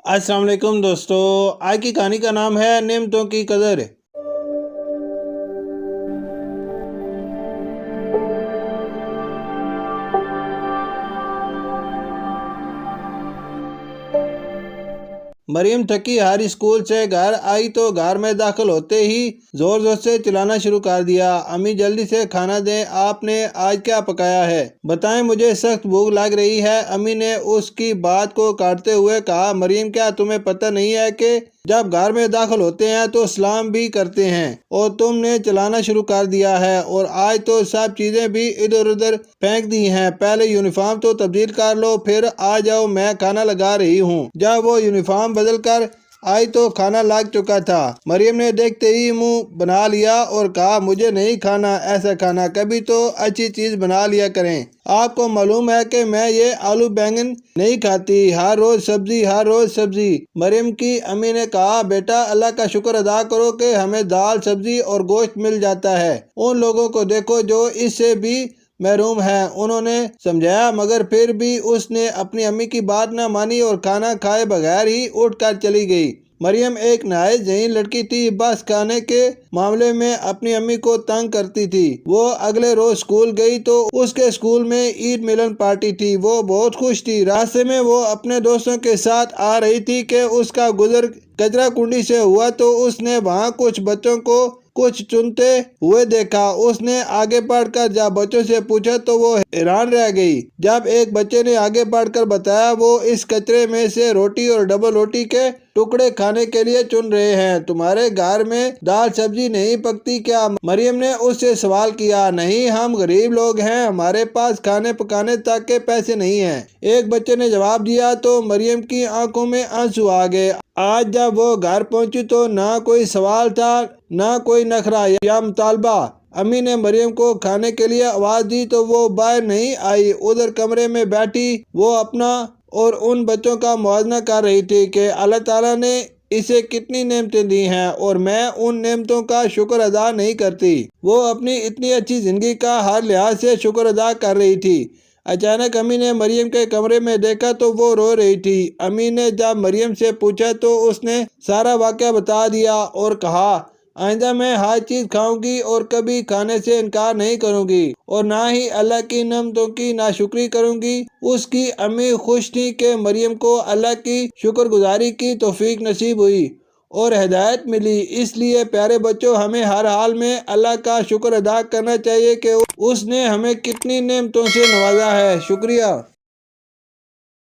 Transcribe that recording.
السلام علیکم دوستو، آج کی کہانی کا نام ہے نعمتوں کی قدر۔ مریم تھکی ہاری اسکول سے گھر آئی تو گھر میں داخل ہوتے ہی زور زور سے چلانا شروع کر دیا۔ امی جلدی سے کھانا دیں، آپ نے آج کیا پکایا ہے؟ بتائیں، مجھے سخت بھوک لگ رہی ہے۔ امی نے اس کی بات کو کاٹتے ہوئے کہا، مریم کیا تمہیں پتہ نہیں ہے کہ جب گھر میں داخل ہوتے ہیں تو سلام بھی کرتے ہیں، اور تم نے چلانا شروع کر دیا ہے اور آج تو سب چیزیں بھی ادھر ادھر پھینک دی ہیں۔ پہلے یونیفارم تو تبدیل کر لو، پھر آ جاؤ، میں کھانا لگا رہی ہوں۔ جب وہ یونیفارم بدل کر آئی تو کھانا لگ چکا تھا۔ مریم نے دیکھتے ہی منہ بنا لیا اور کہا، مجھے نہیں کھانا ایسا کھانا، کبھی تو اچھی چیز بنا لیا کریں۔ آپ کو معلوم ہے کہ میں یہ آلو بینگن نہیں کھاتی، ہر روز سبزی، ہر روز سبزی۔ مریم کی امی نے کہا، بیٹا اللہ کا شکر ادا کرو کہ ہمیں دال، سبزی اور گوشت مل جاتا ہے۔ ان لوگوں کو دیکھو جو اس سے بھی محروم ہے، انہوں نے سمجھایا، مگر پھر بھی اس نے اپنی امی کی بات نہ مانی اور کھانا کھائے بغیر ہی اٹھ کر چلی گئی۔ مریم ایک نہایت ذہین لڑکی تھی، بس کھانے کے معاملے میں اپنی امی کو تنگ کرتی تھی۔ وہ اگلے روز اسکول گئی تو اس کے اسکول میں عید ملن پارٹی تھی۔ وہ بہت خوش تھی۔ راستے میں وہ اپنے دوستوں کے ساتھ آ رہی تھی کہ اس کا گزر کچرا کنڈی سے ہوا تو اس نے وہاں کچھ بچوں کو کچھ چنتے ہوئے دیکھا۔ اس نے آگے بڑھ کر جب بچوں سے پوچھا تو وہ حیران رہ گئی۔ جب ایک بچے نے آگے بڑھ کر بتایا وہ اس کچرے میں سے روٹی اور ڈبل روٹی کے ٹکڑے کھانے کے لیے چن رہے ہیں۔ تمہارے گھر میں دال سبزی نہیں پکتی کیا؟ مریم نے اس سے سوال کیا۔ نہیں، ہم غریب لوگ ہیں، ہمارے پاس کھانے پکانے تک کے پیسے نہیں ہیں، ایک بچے نے جواب دیا تو مریم کی آنکھوں میں آنسو آ گئے۔ آج جب وہ گھر پہنچی تو نہ کوئی سوال تھا، نہ کوئی نخرہ یا مطالبہ۔ امی نے مریم کو کھانے کے لیے آواز دی تو وہ باہر نہیں آئی، ادھر کمرے میں بیٹھی وہ اپنا اور ان بچوں کا موازنہ کر رہی تھی کہ اللہ تعالیٰ نے اسے کتنی نعمتیں دی ہیں اور میں ان نعمتوں کا شکر ادا نہیں کرتی۔ وہ اپنی اتنی اچھی زندگی کا ہر لحاظ سے شکر ادا کر رہی تھی۔ اچانک امی نے مریم کے کمرے میں دیکھا تو وہ رو رہی تھی۔ امی نے جب مریم سے پوچھا تو اس نے سارا واقعہ بتا دیا اور کہا، آئندہ میں ہر چیز کھاؤں گی اور کبھی کھانے سے انکار نہیں کروں گی اور نہ ہی اللہ کی نعمتوں کی ناشکری کروں گی۔ اس کی امی خوش تھی کہ مریم کو اللہ کی شکر گزاری کی توفیق نصیب ہوئی اور ہدایت ملی۔ اس لیے پیارے بچوں، ہمیں ہر حال میں اللہ کا شکر ادا کرنا چاہیے کہ اس نے ہمیں کتنی نعمتوں سے نوازا ہے۔ شکریہ۔